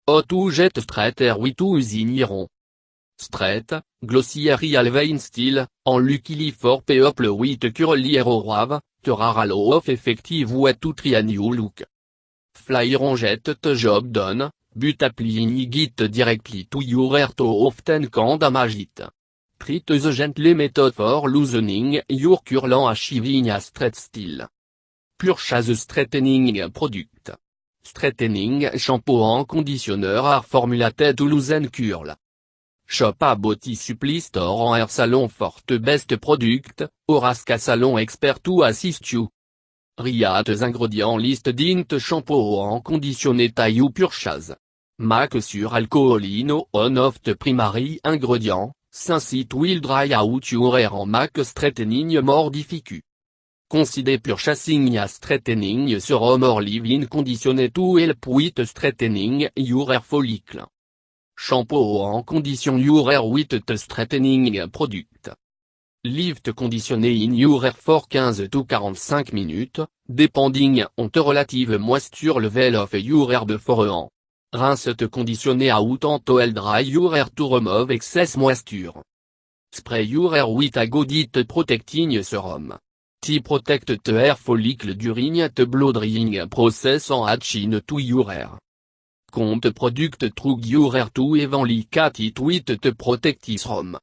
O2 jet straight air we2 usiniron. Straight, glossieri alvein style, en luckily for people with curly roave, te raralo of effective ou tout triangle look. Flyer jet te job done, but applying git directly to your air to often can damage it. Treat the gently method for loosening your curlant achieving a straight style. Purchase straightening product. Straightening shampoo and conditioner are formulated to loosen curl. Shop a body supply store en hair salon for the best product, or ask a salon expert to assist you. Read the ingredient list dint shampoo and conditioner you purchase. Make sur alcohol in one of the primary ingredient, since it will dry out your hair and make straightening more difficult. Consider purchasing a straightening serum or leave-in conditioner to help with straightening your hair follicle. Shampoo en condition your hair with the straightening product. Leave to conditioner in your hair for 15 to 45 minutes, depending on the relative moisture level of your hair beforehand. Rinse te conditioner out until dry your hair to remove excess moisture. Spray your hair with a good protecting serum. To protect the hair follicle during the blow drying process and addition to your hair. Compte product through your hair to evenly cut it with the protective serum.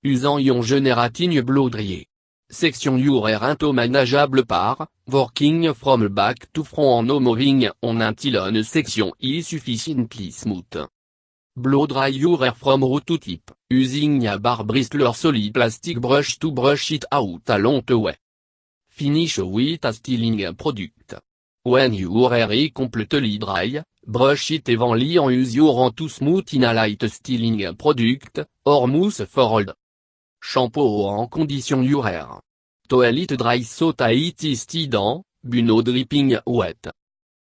Usant ion generating blow dryer. Section your hair into manageable par, working from back to front and no moving on until one section is sufficiently smooth. Blow dry your hair from root to tip, using a bar bristler solid plastic brush to brush it out along the way. Finish with a styling product. When your hair is completely dry, brush it evenly and use your hand to smooth in a light styling product, or mousse for hold. Shampoo en condition your hair. Toilet dry so that it is still, but no dripping wet.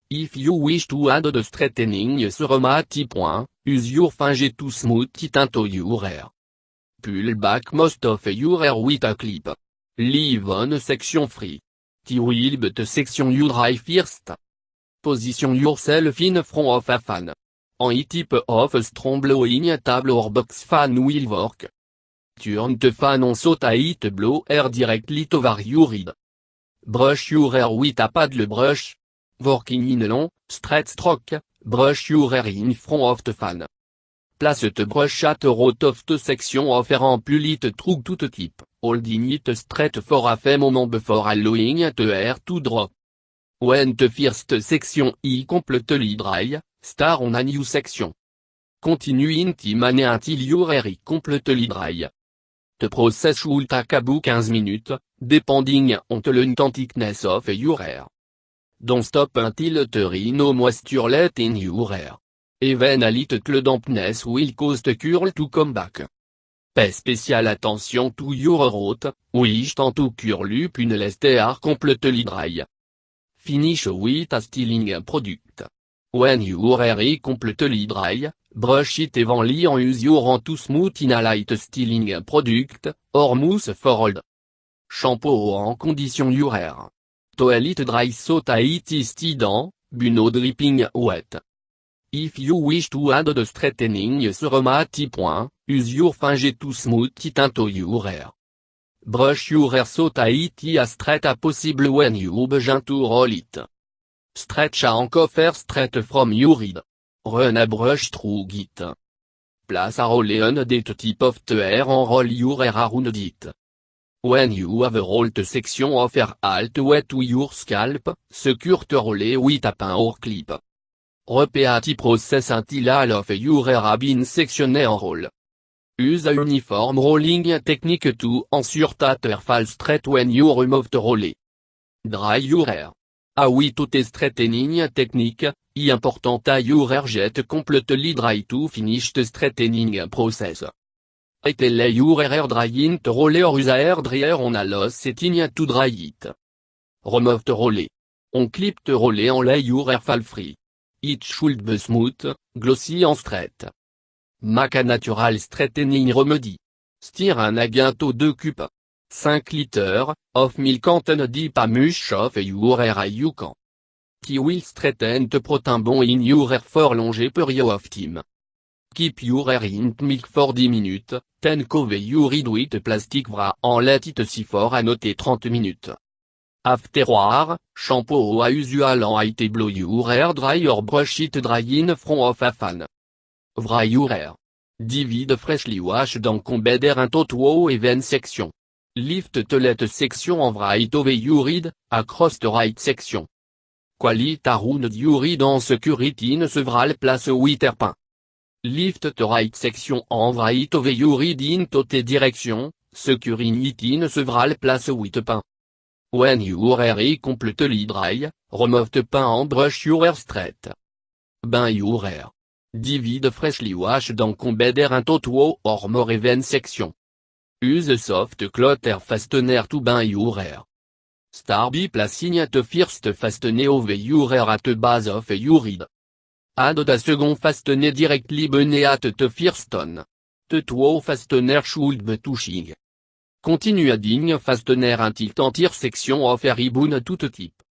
If you wish to add the straightening serum at point, use your finger to smooth it into your hair. Pull back most of your hair with a clip. Leave one section free. T-will but section you dry first. Position yourself in front of a fan. Any type of strong blowing table or box fan will work. Turn the fan on so that it blow air directly over your head. Brush your hair with a paddle brush. Working in a long, straight stroke, brush your hair in front of the fan. Place the brush at the root of the section of hair and pull it through to the tip, holding it straight for a few moments before allowing the hair to drop. When the first section is completely dry, start on a new section. Continue in the manner until your hair is completely dry. The process should take about 15 minutes, depending on the length and thickness of your hair. Don't stop until there is no moisture left in your hair. Even a little dampness will cause the curl to come back. Pay special attention to your root, which tend to curl up unless they are completely dry. Finish with a styling product. When your hair is completely dry, brush it evenly and use your hand to smooth in a light styling product, or mousse for hold. Shampoo en condition your hair. Toilet dry so that it is still, but no dripping wet. If you wish to add the straightening serum at point, use your finger to smooth it into your hair. Brush your hair so that it is as straight as possible when you begin to roll it. Stretch and cover straight from your head. Run a brush through it. Place a roller on the tip of the hair and roll your hair around it. When you have rolled the section of hair all the way to your scalp, secure the roller with a pin or clip. Repeat the process until all of your hair has been sectioned and rolled. Use a uniform rolling technique to ensure that hair falls straight when you remove the roller. Dry your hair. With the straightening technique, it's important that your hair get completely dry to finish the straightening process. Let your hair dry in the roller or use a hair dryer on a loose setting to dry it. Remove the roller. On clip the roller and let your hair fall free. It should be smooth, glossy and straight. Make a natural straightening remedy. Stir un à bientôt 2 cups. 5 litres of milk and dip a much of your hair you can. Qui will straighten the protein in your hair for long period of time. Keep your hair in milk for 10 minutes, then cover your head with plastic wrap and let it sit for à noter 30 minutes. Afterward, shampoo as usual and it blow your hair dry or brush it dry in front of a fan. Dry your hair. Divide freshly washed and combed into two even section. Lift the left section and right over your head, across the right section. Quality around your head and security in several place with hairpin. Lift the right section and right over your head in the direction, securing it in several place with pin. When your hair is completely dry, remove the pin and brush your hair straight. Burn your hair. Divide freshly washed and combed into two or more even section. Use a soft cloth hair fastener to burn your hair. Start by placing the first fastener over your hair at the base of your head. Add the second fastener directly beneath the first one. The two fasteners should be touching. Continue adding fastener until the intersection of hair is bone to the tip.